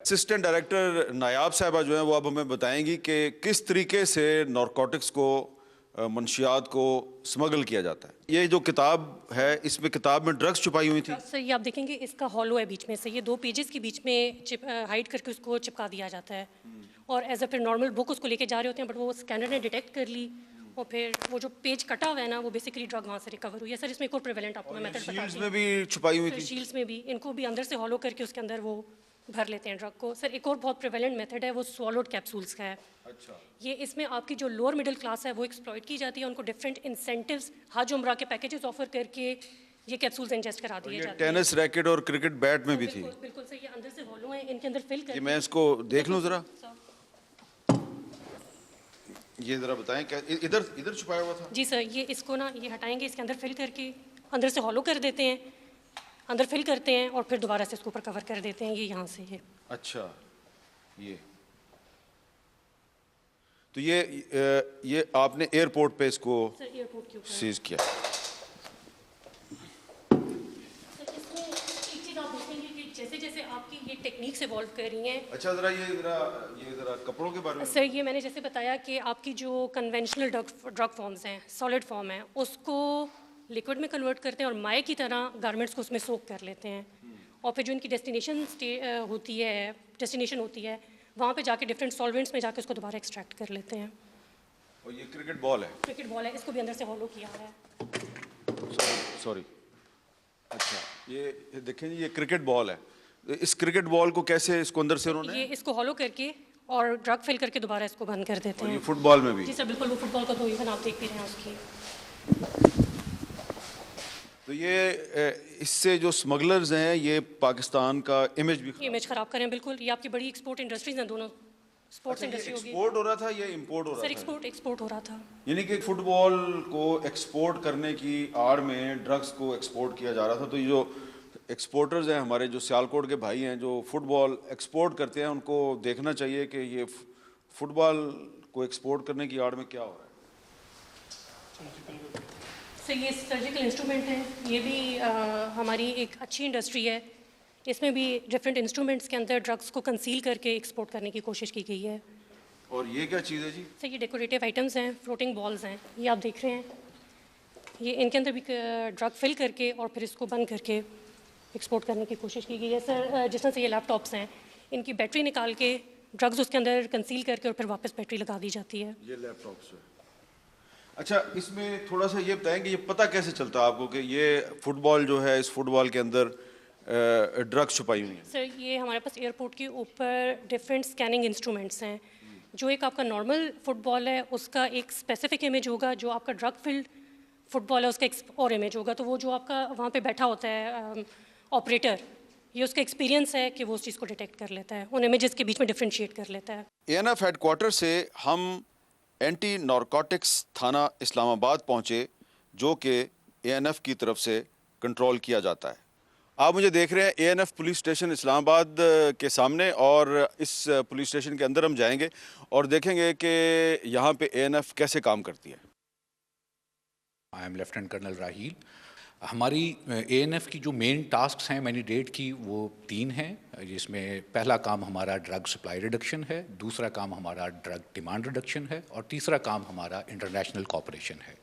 Assistant director نایاب صاحبہ جو ہیں وہ اب ہمیں بتائیں گی کہ کس طریقے سے نارکوٹکس کو منشیات کو سمگل کیا جاتا ہے. یہ جو کتاب ہے اس میں کتاب میں ڈرگس چھپائی ہوئی تھی. سر یہ آپ دیکھیں گے اس کا ہالو ہے بیچ میں سے, یہ 2 پیجز کے بیچ میں ہائڈ کر کے اس کو چپکا دیا جاتا ہے اور ایز اے پھر نارمل بک اس کو لے کے جا رہے ہوتے ہیں, بٹ وہ اسکینر نے ڈیٹیکٹ کر لی اور پھر وہ جو پیج کٹا ہوا ہے نا وہ بیسیکلی ڈرگ وہاں سے ریکور ہوئی ہے. سر اس میں ایک اور پریویلنٹ آپ کو میں میتھڈ بتا شیلڈز دوں. میں بھی چھپائی ہوئی تھی. شیلڈس میں بھی ان کو بھی اندر سے ہالو کر کے اس کے اندر وہ بھر لیتے ہیں ڈرگ کو. سر ایک اور بہت پریویلنٹ میتھڈ ہے وہ سوالوڈ کیپسولس کا ہے. اچھا. یہ اس میں آپ کی جو لوور مڈل کلاس ہے وہ ایکسپلائٹ کی جاتی ہے, ان کو ڈفرینٹ انسینٹیوز حج عمرہ کے پیکیجز آفر کر کے یہ کیپسولز انجسٹ کرا دیے جاتے ہیں. ٹینس ریکٹ اور کرکٹ بیٹ میں بھی تھی. بالکل سر, یہ اندر سے ہالو ہیں, ان کے اندر فل کر میں اس کو دیکھ لوں ذرا. یہ ذرا بتائیں کہ ادھر چھپایا ہوا تھا. جی سر, یہ اس کو نا یہ ہٹائیں گے, اس کے اندر فل کر کے اندر سے ہالو کر دیتے ہیں, اندر فل کرتے ہیں اور پھر دوبارہ سے اس کو اوپر کور کر دیتے ہیں. یہ یہاں سے ہے. اچھا. یہ تو یہ آپ نے ایئرپورٹ پہ اس کو ایئرپورٹ کے اوپر سیز کیا. جیسے جیسے آپ کی یہ ٹیکنیکس ایوالو کر رہی ہیں. اچھا یہ ذرا کپڑوں کے بارے میں. سر یہ میں نے جیسے بتایا کہ آپ کی جو کنونشنل ڈرگ فارمز ہیں, سالڈ فارم ہے, اس کو لیکوڈ میں کنورٹ کرتے ہیں اور مائع کی طرح گارمنٹس کو اس میں سوک کر لیتے ہیں اور پھر جو ان کی ڈیسٹینیشن ہوتی ہے وہاں پہ جا کے ڈفرینٹ سالوینٹس میں جا کے اس کو دوبارہ ایکسٹریکٹ کر لیتے ہیں. اور یہ کرکٹ بال ہے. کرکٹ بال ہے, اس کو بھی اندر سے ہالو کیا ہوا ہے. سوری. اچھا یہ دیکھیں جی, یہ کرکٹ بال ہے. اس کرکٹ بال کو کیسے اس کو اندر سے انہوں نے یہ اس کو ہالو کر کے اور ڈرگ فل کر کے دوبارہ اس کو بند کر دیتے ہیں. یہ فٹ بال میں بھی. جی سر بالکل, وہ فٹ بال کا تو ایون آپ دیکھ بھی رہے ہیں اس کی. تو یہ اس سے جو اسمگلرز ہیں یہ پاکستان کا امیج خراب کریں. بالکل, یہ آپ کی بڑی ایکسپورٹ انڈسٹریز ہیں دونوں. اسپورٹس انڈسٹری ہوگی. ایکسپورٹ ہو رہا تھا یا امپورٹ ہو رہا سر تھا؟ ایکسپورٹ ہو رہا تھا. یعنی کہ فٹ بال کو ایکسپورٹ کرنے کی آڑ میں ڈرگس کو ایکسپورٹ کیا جا رہا تھا. تو یہ جو ایکسپورٹرز ہیں ہمارے, جو سیالکوٹ کے بھائی ہیں جو فٹ بال ایکسپورٹ کرتے ہیں, ان کو دیکھنا چاہیے کہ یہ فٹ بال کو ایکسپورٹ کرنے کی آڑ میں کیا ہو رہا ہے. سر یہ سرجیکل انسٹرومنٹ ہے, یہ بھی ہماری ایک اچھی انڈسٹری ہے. اس میں بھی ڈفرینٹ انسٹرومنٹس کے اندر ڈرگس کو کنسیل کر کے ایکسپورٹ کرنے کی کوشش کی گئی ہے. اور یہ کیا چیز ہے جی؟ سر یہ ڈیکوریٹیو آئٹمس ہیں, فلوٹنگ بالز ہیں, یہ آپ دیکھ رہے ہیں. یہ ان کے اندر بھی ڈرگ فل کر کے اور پھر اس کو بند کر کے ایکسپورٹ کرنے کی کوشش کی گئی ہے. سر جس طرح سے یہ لیپ ٹاپس ہیں, ان کی بیٹری نکال کے ڈرگز اس کے اندر کنسیل کر کے اور پھر واپس بیٹری لگا دی جاتی ہے. یہ لیپ ٹاپس ہے. اچھا, اس میں تھوڑا سا یہ بتائیں کہ یہ پتہ کیسے چلتا ہے آپ کو کہ یہ فٹ بال جو ہے, اس فٹ بال کے اندر ڈرگس چھپائی ہوئی ہیں؟ سر یہ ہمارے پاس ایئرپورٹ کے اوپر ڈفرینٹ اسکیننگ انسٹرومنٹس ہیں. جو ایک آپ کا نارمل فٹ بال ہے اس کا ایک اسپیسیفک امیج ہوگا, جو آپ کا ڈرگ فلڈ فٹ بال ہے اس کا ایک اور امیج ہوگا. تو وہ جو آپ کا وہاں پہ بیٹھا ہوتا ہے آپریٹر, یہ اس کا ایکسپیرینس ہے کہ وہ اس چیز کو ڈیٹیکٹ کر لیتا ہے, ان امیجز کے بیچ میں ڈفرینشیٹ کر لیتا ہے. ANF ہیڈ کوارٹر سے ہم اینٹی نارکوٹکس تھانہ اسلام آباد پہنچے, جو کہ ANF کی طرف سے کنٹرول کیا جاتا ہے. آپ مجھے دیکھ رہے ہیں ANF پولیس اسٹیشن اسلام آباد کے سامنے, اور اس پولیس اسٹیشن کے اندر ہم جائیں گے اور دیکھیں گے کہ یہاں پہ ANF کیسے کام کرتی ہے. I am lieutenant colonel Raheel. ہماری ANF کی جو مین ٹاسکس ہیں مینیڈیٹ کی وہ 3 ہیں, جس میں پہلا کام ہمارا ڈرگ سپلائی ریڈکشن ہے, دوسرا کام ہمارا ڈرگ ڈیمانڈ ریڈکشن ہے, اور تیسرا کام ہمارا انٹرنیشنل کوآپریشن ہے.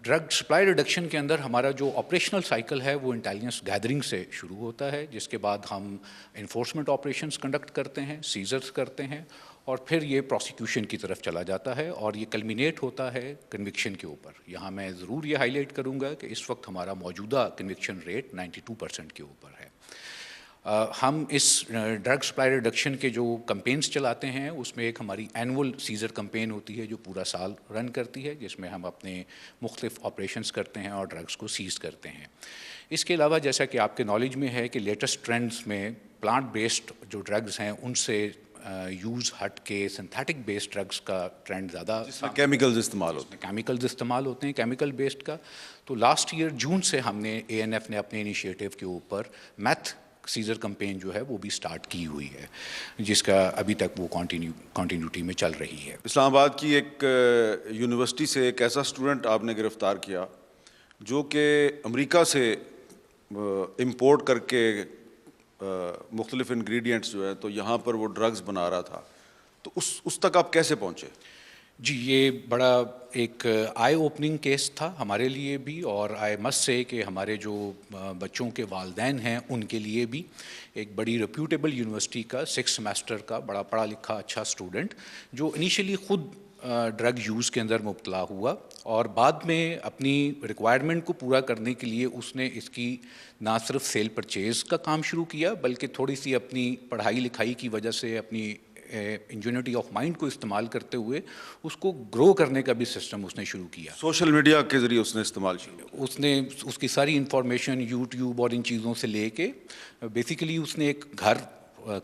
ڈرگ سپلائی ریڈکشن کے اندر ہمارا جو آپریشنل سائیکل ہے وہ انٹیلیجنس گیدرنگ سے شروع ہوتا ہے, جس کے بعد ہم انفورسمنٹ آپریشنز کنڈکٹ کرتے ہیں, سیزرز کرتے ہیں, اور پھر یہ پروسیکیوشن کی طرف چلا جاتا ہے اور یہ کلمینیٹ ہوتا ہے کنوکشن کے اوپر. یہاں میں ضرور یہ ہائی لائٹ کروں گا کہ اس وقت ہمارا موجودہ کنوکشن ریٹ 92% کے اوپر ہے. ہم اس ڈرگ سپلائی ریڈکشن کے جو کمپینس چلاتے ہیں اس میں ایک ہماری اینول سیزر کمپین ہوتی ہے جو پورا سال رن کرتی ہے, جس میں ہم اپنے مختلف آپریشنز کرتے ہیں اور ڈرگس کو سیز کرتے ہیں. اس کے علاوہ جیسا کہ آپ کے نالج میں ہے کہ لیٹسٹ ٹرینڈز میں پلانٹ بیسڈ جو ڈرگز ہیں ان سے یوز ہٹ کے سنتھیٹک بیسڈ ڈرگس کا ٹرینڈ زیادہ, جس میں کیمیکلز استعمال ہوتے ہیں کیمیکل بیسڈ کا. تو لاسٹ ایئر جون سے ہم نے ANF نے اپنے انیشیٹو کے اوپر میتھ سیزر کمپین جو ہے وہ بھی سٹارٹ کی ہوئی ہے, جس کا ابھی تک وہ کنٹینیوٹی میں چل رہی ہے. اسلام آباد کی ایک یونیورسٹی سے ایک ایسا اسٹوڈنٹ آپ نے گرفتار کیا جو کہ امریکہ سے امپورٹ کر کے مختلف انگریڈینٹس جو ہے تو یہاں پر وہ ڈرگز بنا رہا تھا, تو اس تک آپ کیسے پہنچے؟ جی یہ بڑا ایک آئی اوپننگ کیس تھا ہمارے لیے بھی, اور آئی مسٹ سے کہ ہمارے جو بچوں کے والدین ہیں ان کے لیے بھی. ایک بڑی ریپیوٹیبل یونیورسٹی کا 6 سیمسٹر کا بڑا پڑھا لکھا اچھا اسٹوڈنٹ جو انیشلی خود ڈرگ یوز کے اندر مبتلا ہوا, اور بعد میں اپنی ریکوائرمنٹ کو پورا کرنے کے لیے اس نے اس کی نہ صرف سیل پرچیز کا کام شروع کیا بلکہ تھوڑی سی اپنی پڑھائی لکھائی کی وجہ سے اپنی انجینئرٹی آف مائنڈ کو استعمال کرتے ہوئے اس کو گرو کرنے کا بھی سسٹم اس نے شروع کیا. سوشل میڈیا کے ذریعے اس نے استعمال کیا. اس نے اس کی ساری انفارمیشن یوٹیوب اور ان چیزوں سے لے کے بیسیکلی اس نے ایک گھر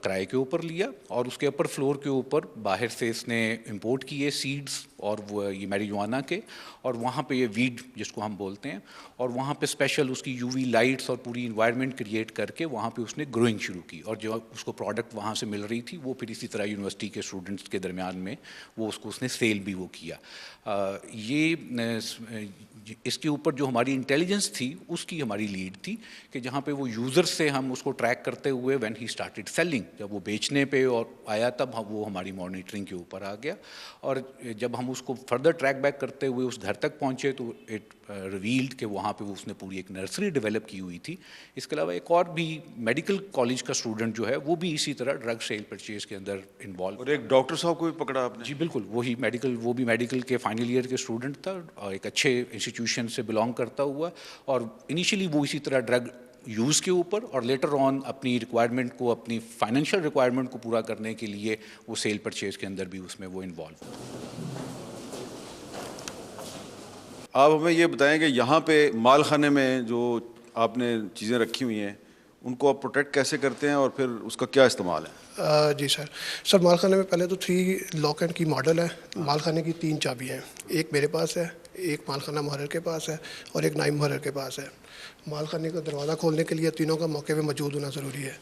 کرائے کے اوپر لیا, اور اس کے اپر فلور کے اوپر باہر سے اس نے امپورٹ کیے سیڈز اور وہ یہ میریجوانا کے, اور وہاں پہ یہ ویڈ جس کو ہم بولتے ہیں, اور وہاں پہ اسپیشل اس کی یو وی لائٹس اور پوری انوائرمنٹ کریٹ کر کے وہاں پہ اس نے گروئنگ شروع کی, اور جو اس کو پروڈکٹ وہاں سے مل رہی تھی وہ پھر اسی طرح یونیورسٹی کے اسٹوڈنٹس کے درمیان میں وہ اس نے سیل بھی وہ کیا. یہ اس کے اوپر جو ہماری انٹیلیجنس تھی اس کی ہماری لیڈ تھی کہ جہاں پہ وہ یوزر سے ہم اس کو ٹریک کرتے ہوئے وین ہی اسٹارٹیڈ سیلنگ, جب وہ بیچنے پہ اور آیا تب وہ ہماری مانیٹرنگ کے اوپر آ گیا, اور جب ہم اس کو فردر ٹریک بیک کرتے ہوئے اس گھر تک پہنچے تو اٹ ریویلڈ کہ وہاں پہ اس نے پوری ایک نرسری ڈیولپ کی ہوئی تھی. اس کے علاوہ ایک اور بھی میڈیکل کالج کا اسٹوڈنٹ جو ہے وہ بھی اسی طرح ڈرگ سیل پرچیز کے اندر انوالو. اور ایک ڈاکٹر صاحب کو بھی پکڑا آپ نے؟ جی بالکل, وہ بھی میڈیکل کے فائنل ایئر کے اسٹوڈنٹ تھا, اور ایک اچھے انسٹیٹیوشن سے بلانگ کرتا ہوا, اور انیشلی وہ اسی طرح ڈرگ یوز کے اوپر اور لیٹر آن اپنی ریکوائرمنٹ کو, اپنی فائنینشیل ریکوائرمنٹ کو پورا کرنے کے لیے وہ سیل پرچیز کے اندر بھی اس میں وہ انوالو ہوا. آپ ہمیں یہ بتائیں کہ یہاں پہ مال خانے میں جو آپ نے چیزیں رکھی ہوئی ہیں ان کو آپ پروٹیکٹ کیسے کرتے ہیں اور پھر اس کا کیا استعمال ہے؟ جی سر مال خانے میں پہلے تو 3 لاک اینڈ کی ماڈل ہے. مال خانے کی 3 چابیاں ہیں, ایک میرے پاس ہے, ایک مال خانہ محرر کے پاس ہے, اور ایک نائب محرر کے پاس ہے. مال خانے کا دروازہ کھولنے کے لیے تینوں کا موقع پہ موجود ہونا ضروری ہے.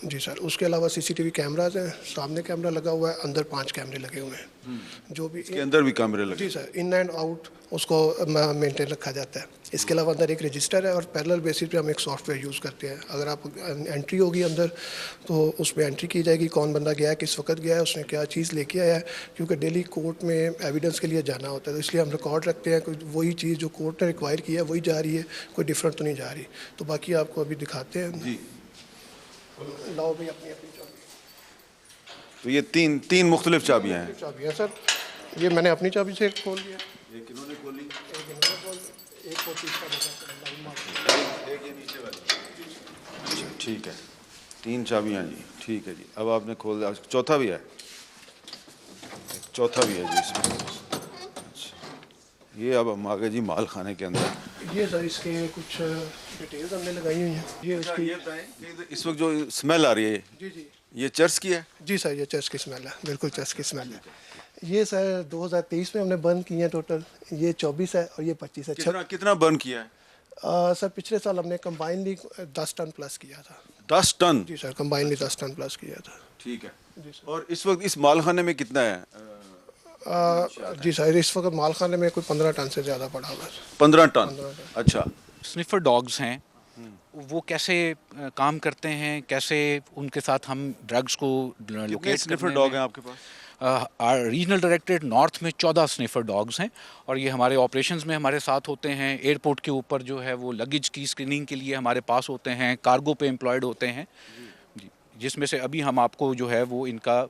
جی سر. اس کے علاوہ CCTV کیمراز ہیں, سامنے کیمرہ لگا ہوا ہے, اندر 5 کیمرے لگے ہوئے ہیں. جو بھی اس کے اندر بھی کیمرے لگے؟ جی سر, ان اینڈ آؤٹ اس کو مینٹین رکھا جاتا ہے. اس کے علاوہ اندر ایک رجسٹر ہے, اور پیرلل بیسس پہ ہم ایک سافٹ ویئر یوز کرتے ہیں. اگر آپ انٹری ہوگی اندر تو اس میں انٹری کی جائے گی کون بندہ گیا ہے, کس وقت گیا ہے, اس نے کیا چیز لے کے آیا ہے, کیونکہ ڈیلی کورٹ میں ایویڈنس کے لیے جانا ہوتا ہے, تو اس لیے ہم ریکارڈ رکھتے ہیں کہ وہی چیز جو کورٹ نے ریکوائر کی ہے وہی جا رہی ہے, کوئی ڈفرینٹ تو نہیں جا رہی. تو باقی آپ کو ابھی دکھاتے ہیں. جی لاؤ بھائی اپنی چابی. تو یہ تین مختلف چابیاں ہیں. چابیاں سر, یہ میں نے اپنی چابی سے ایک کھول دیا, ایک انہوں نے کھولی, ایک انہوں نے کھول دیا, ایک اور تیسرا ایک یہ نیچے والی. ٹھیک ہے, 3 چابیاں جی. ٹھیک ہے جی, اب آپ نے کھول دیا. چوتھا بھی ہے, چوتھا بھی ہے جی اس میں. یہ اب ہم آگے جی مال خانے کے اندر. یہ سر اس کے کچھ ڈیٹیلز ہم نے لگائی ہوئی ہیں. یہ اس کی اس وقت جو اسمیل آ رہی ہے جی جی یہ چرس کی ہے؟ جی سر, یہ چرس کی اسمیل ہے, بالکل چرس کی اسمیل ہے. یہ سر 2023 میں ہم نے بند کی ہیں ٹوٹل. یہ 24 ہے اور یہ 25 ہے. کتنا برن کیا ہے سر پچھلے سال ہم نے کمبائنلی 10 ٹن پلس کیا تھا. 10 ٹن؟ جی سر, کمبائنلی 10 ٹن پلس کیا تھا. ٹھیک ہے. اور اس وقت اس مال خانے میں کتنا ہے؟ جی سر, اس وقت مال خانے میں کوئی 15 ٹن سے زیادہ پڑا ہوا ہے. 15 ٹن. اچھا. سنیفر ڈاگز ہیں وہ کیسے کام کرتے ہیں, کیسے ان کے ساتھ ہم ڈرگز کو لوکیٹ سنیفر ڈاگ ہیں آپ کے پاس؟ ریجنل ڈائریکٹریٹ نارتھ میں 14 سنیفر ڈاگز ہیں, اور یہ ہمارے آپریشنز میں ہمارے ساتھ ہوتے ہیں. ایئرپورٹ کے اوپر جو ہے وہ لگیج کی اسکریننگ کے لیے ہمارے پاس ہوتے ہیں, کارگو پہ امپلائڈ ہوتے ہیں, جس میں سے ابھی ہم آپ کو جو ہے وہ ان کا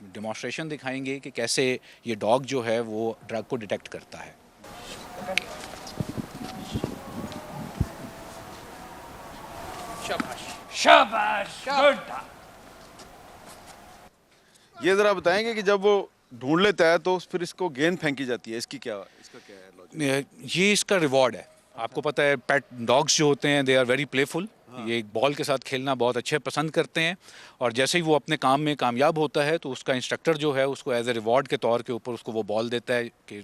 ڈیمانسٹریشن دکھائیں گے کہ کیسے یہ ڈاگ جو ہے وہ ڈرگ کو ڈیٹیکٹ کرتا ہے. شاباش, گڈ. یہ ذرا بتائیں گے کہ جب وہ ڈھونڈ لیتا ہے تو پھر اس کو گیند پھینکی جاتی ہے, اس کا کیا ہے لاجک؟ یہ اس کا ریوارڈ ہے. آپ کو پتہ ہے پیٹ ڈاگس جو ہوتے ہیں دے آر ویری پلے فل. یہ ایک بال کے ساتھ کھیلنا بہت اچھے پسند کرتے ہیں, اور جیسے ہی وہ اپنے کام میں کامیاب ہوتا ہے تو اس کا انسٹرکٹر جو ہے اس کو ایز اے ریوارڈ کے طور کے اوپر اس کو وہ بال دیتا ہے کہ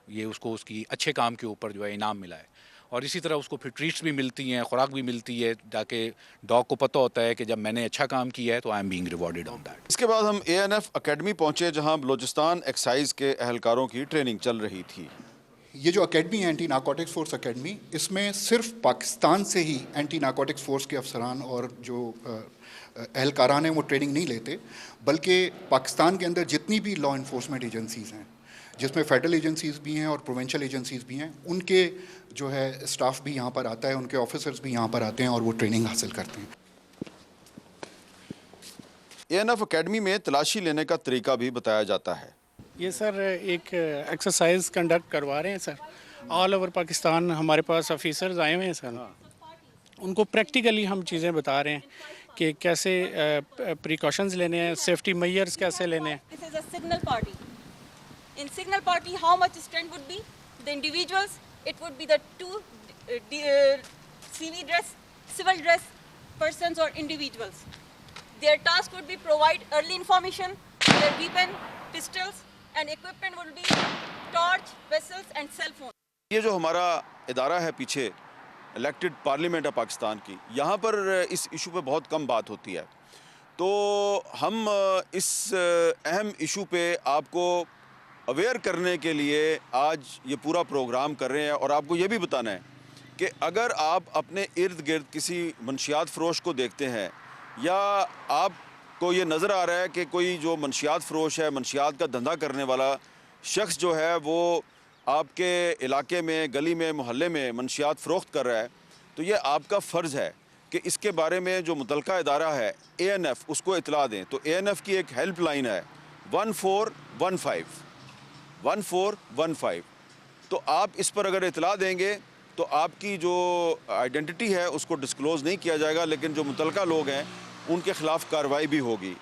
یہ اس کو اس کی اچھے کام کے اوپر جو ہے انعام ملا ہے. اور اسی طرح اس کو پھر ٹریٹس بھی ملتی ہیں, خوراک بھی ملتی ہے, تاکہ ڈاگ کو پتہ ہوتا ہے کہ جب میں نے اچھا کام کیا ہے تو I am being rewarded on that. اس کے بعد ہم ANF اکیڈمی پہنچے جہاں بلوچستان ایکسائز کے اہلکاروں کی ٹریننگ چل رہی تھی. یہ جو اکیڈمی ہے اینٹی نارکوٹکس فورس اکیڈمی، اس میں صرف پاکستان سے ہی اینٹی نارکوٹکس فورس کے افسران اور جو اہلکاران ہیں وہ ٹریننگ نہیں لیتے، بلکہ پاکستان کے اندر جتنی بھی لا انفورسمنٹ ایجنسیز ہیں، جس میں فیڈرل ایجنسیز بھی ہیں اور پروونشل ایجنسیز بھی ہیں، ان کے جو ہے اسٹاف بھی یہاں پر آتا ہے، ان کے آفیسرز بھی یہاں پر آتے ہیں اور وہ ٹریننگ حاصل کرتے ہیں۔ ANF اکیڈمی میں تلاشی لینے کا طریقہ بھی بتایا جاتا ہے۔ یہ سر ایک ایکسرسائز کنڈکٹ کروا رہے ہیں سر، آل اوور پاکستان ہمارے پاس آفیسرز آئے ہوئے ہیں سر، ان کو پریکٹیکلی ہم چیزیں بتا رہے ہیں کہ کیسے پریکاشنز لینے ہیں، سیفٹی میئرز کیسے لینے ہیں۔ This is a signal party. In signal party, how much strength would be? The individuals, it would be the two civil dress persons or individuals. Their task would be provide early information, their weapon, pistols and equipment would be torch, vessels and cell phone. یہ جو ہمارا ادارہ ہے پیچھے elected parliament ہے پاکستان کی، یہاں پر اس issue پہ بہت کم بات ہوتی ہے، تو ہم اس اہم ایشو پہ آپ کو اویئر کرنے کے لیے آج یہ پورا پروگرام کر رہے ہیں، اور آپ کو یہ بھی بتانا ہے کہ اگر آپ اپنے ارد گرد کسی منشیات فروش کو دیکھتے ہیں یا آپ کو یہ نظر آ رہا ہے کہ کوئی جو منشیات فروش ہے، منشیات کا دھندا کرنے والا شخص جو ہے وہ آپ کے علاقے میں، گلی میں، محلے میں منشیات فروخت کر رہا ہے، تو یہ آپ کا فرض ہے کہ اس کے بارے میں جو متعلقہ ادارہ ہے ANF اس کو اطلاع دیں۔ تو ANF کی ایک ہیلپ لائن ہے 1415 تو آپ اس پر اگر اطلاع دیں گے تو آپ کی جو آئیڈینٹی ہے اس کو ڈسکلوز نہیں کیا جائے گا، لیکن جو متعلقہ لوگ ہیں ان کے خلاف کارروائی بھی ہوگی۔